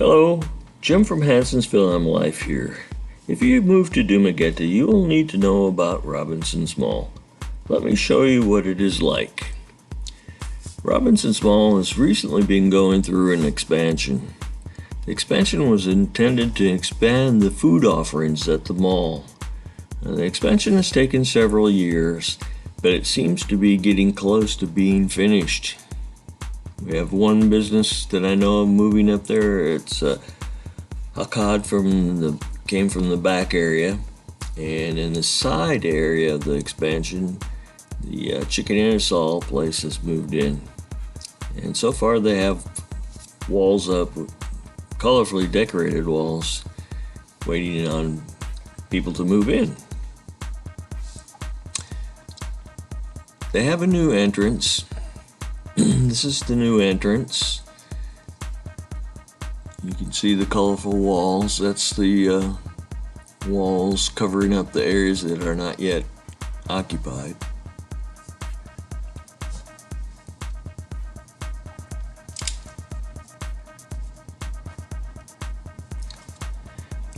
Hello, Jim from Hanson's Film Life here. If you move to Dumaguete, you will need to know about Robinson's Mall. Let me show you what it is like. Robinson's Mall has recently been going through an expansion. The expansion was intended to expand the food offerings at the mall. The expansion has taken several years, but it seems to be getting close to being finished. We have one business that I know of moving up there. It's a cod came from the back area, and in the side area of the expansion, the chicken aerosol place has moved in. And so far they have walls up, colorfully decorated walls, waiting on people to move in. They have a new entrance. This is the new entrance. You can see the colorful walls. That's the walls covering up the areas that are not yet occupied.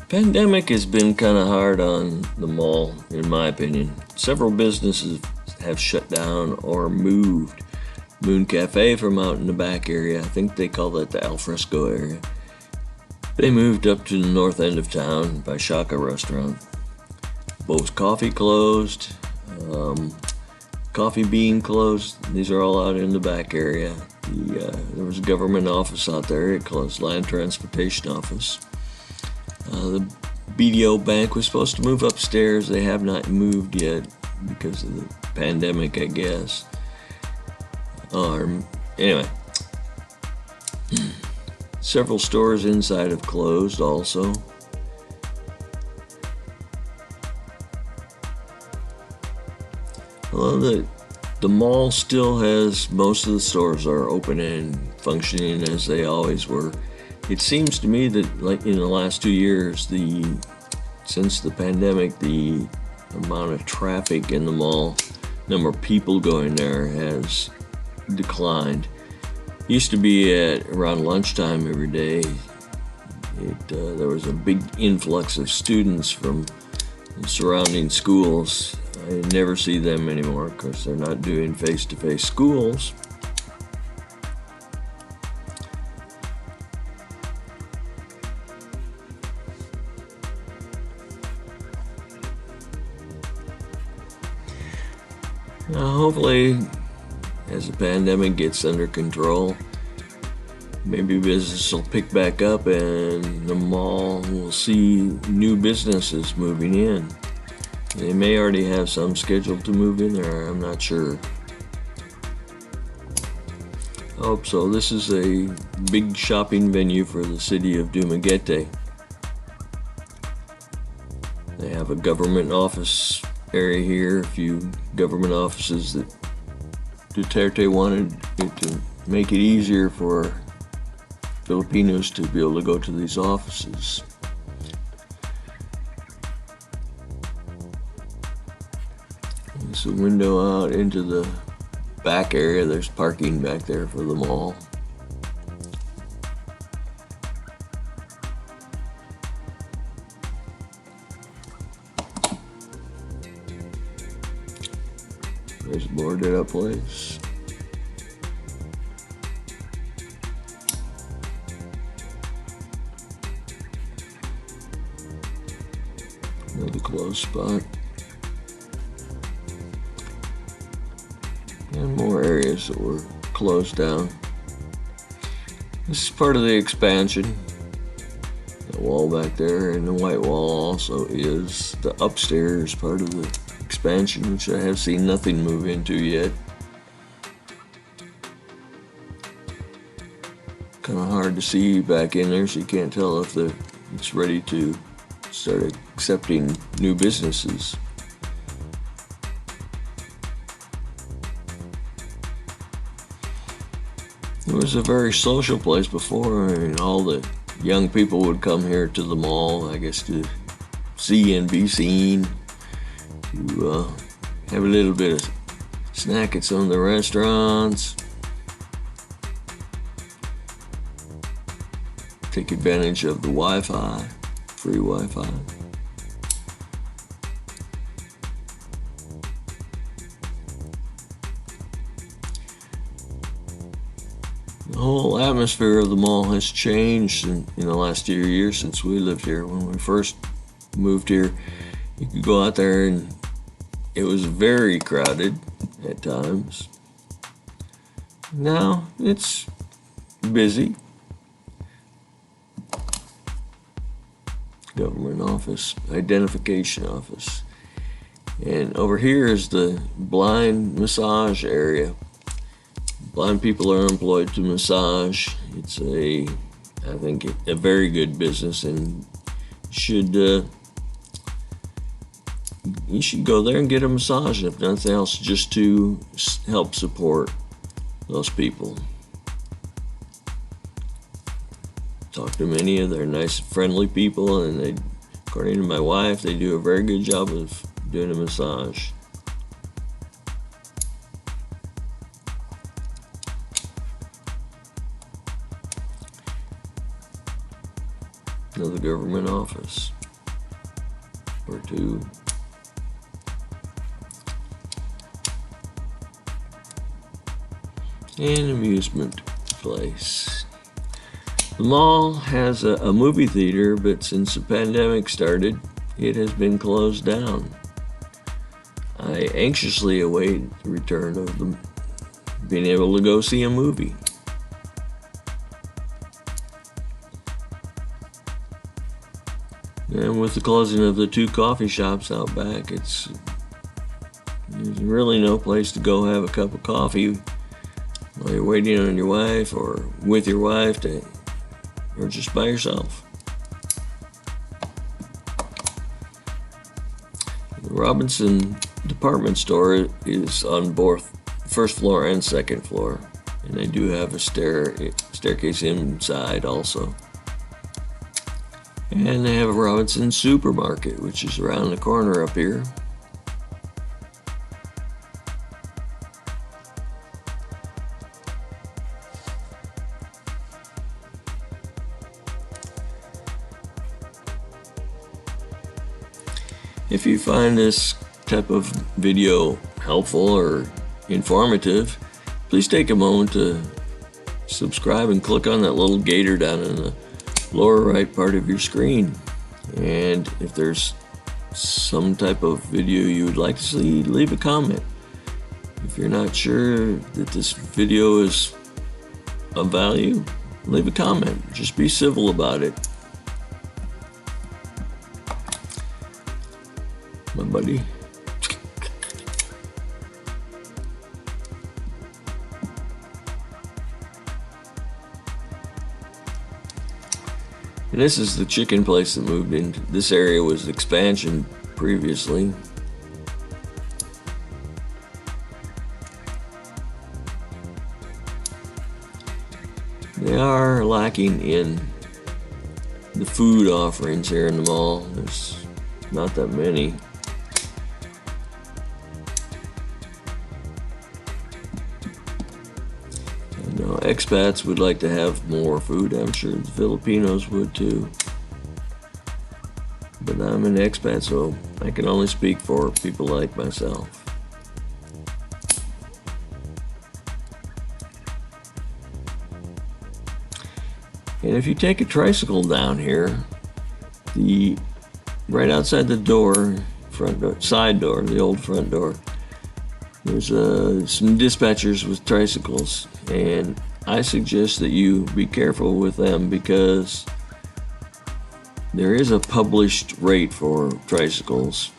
Pandemic has been kind of hard on the mall, in my opinion. Several businesses have shut down or moved. Moon Cafe from out in the back area, I think they call that the Fresco area. They moved up to the north end of town by Shaka Restaurant. Bo's Coffee closed, Coffee Bean closed. These are all out in the back area. There was a government office out there. It closed, Land Transportation Office. The BDO Bank was supposed to move upstairs. They have not moved yet because of the pandemic, I guess. Anyway, several stores inside have closed also. Well, the mall still has, most of the stores are open and functioning as they always were. It seems to me that, like in the last 2 years, since the pandemic, the amount of traffic in the mall, number of people going there has declined. Used to be at around lunchtime every day. There was a big influx of students from the surrounding schools. I never see them anymore because they're not doing face-to-face schools. Hopefully, as the pandemic gets under control, maybe business will pick back up and the mall will see new businesses moving in. They may already have some scheduled to move in there, I'm not sure. I hope so. This is a big shopping venue for the city of Dumaguete. They have a government office area here, a few government offices that Duterte wanted it to make it easier for Filipinos to be able to go to these offices. There's a window out into the back area. There's parking back there for the mall. There's a boarded up place. Another closed spot. And more areas that were closed down. This is part of the expansion. The wall back there and the white wall also is the upstairs part of the expansion, which I have seen nothing move into yet. Kind of hard to see back in there, so you can't tell if it's ready to start accepting new businesses. It was a very social place before, and all the young people would come here to the mall, I guess, to see and be seen, to have a little bit of snack at some of the restaurants. take advantage of the Wi-Fi, free Wi-Fi. The whole atmosphere of the mall has changed in the last few years since we lived here. When we first moved here, you could go out there and it was very crowded at times. Now it's busy. Government office, identification office. And over here is the blind massage area. Blind people are employed to massage. It's I think, a very good business, and you should go there and get a massage, if nothing else, just to help support those people. Talk to many of their nice, friendly people, and according to my wife, they do a very good job of doing a massage. Another government office or two. An amusement place. The mall has a movie theater, but since the pandemic started, it has been closed down. I anxiously await the return of being able to go see a movie. And with the closing of the 2 coffee shops out back, there's really no place to go have a cup of coffee while you're waiting on your wife or with your wife or just by yourself. The Robinson department store is on both first floor and second floor, and they do have a staircase inside also. And they have a Robinson supermarket, which is around the corner up here. If you find this type of video helpful or informative, please take a moment to subscribe and click on that little gator down in the lower right part of your screen. And if there's some type of video you would like to see, leave a comment. If you're not sure that this video is of value, leave a comment. Just be civil about it. My buddy. And this is the chicken place that moved in. This area was expansion previously. They are lacking in the food offerings here in the mall. There's not that many. Expats would like to have more food. I'm sure the Filipinos would too. But I'm an expat, so I can only speak for people like myself. And if you take a tricycle down here, right outside the door, side door, the old front door, there's some dispatchers with tricycles, and I suggest that you be careful with them because there is a published rate for tricycles,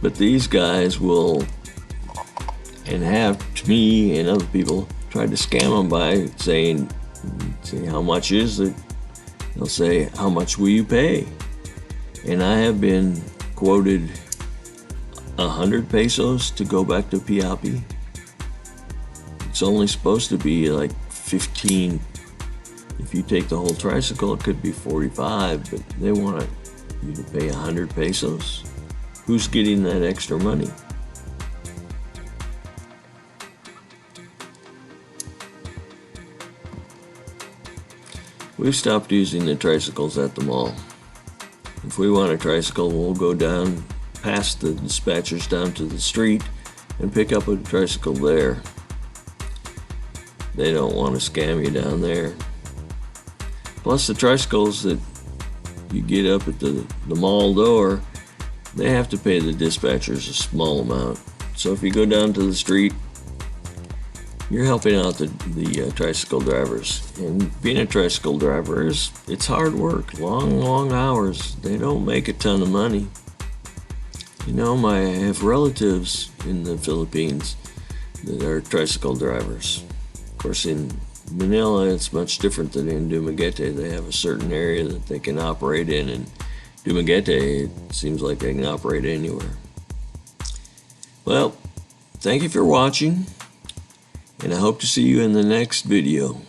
but these guys will, and have to me and other people, tried to scam them by saying how much is it? They'll say, how much will you pay? And I have been quoted 100 pesos to go back to Piapi. It's only supposed to be like 15. If you take the whole tricycle, it could be 45, but they want you to pay 100 pesos. Who's getting that extra money? We've stopped using the tricycles at the mall. If we want a tricycle, we'll go down past the dispatchers down to the street and pick up a tricycle there. They don't want to scam you down there. Plus, the tricycles that you get up at the mall door, they have to pay the dispatchers a small amount. So if you go down to the street, you're helping out the tricycle drivers. And being a tricycle driver it's hard work, long hours. They don't make a ton of money. You know, I have relatives in the Philippines that are tricycle drivers. Of course, in Manila, it's much different than in Dumaguete. They have a certain area that they can operate in, and Dumaguete, it seems like they can operate anywhere. Well, thank you for watching, and I hope to see you in the next video.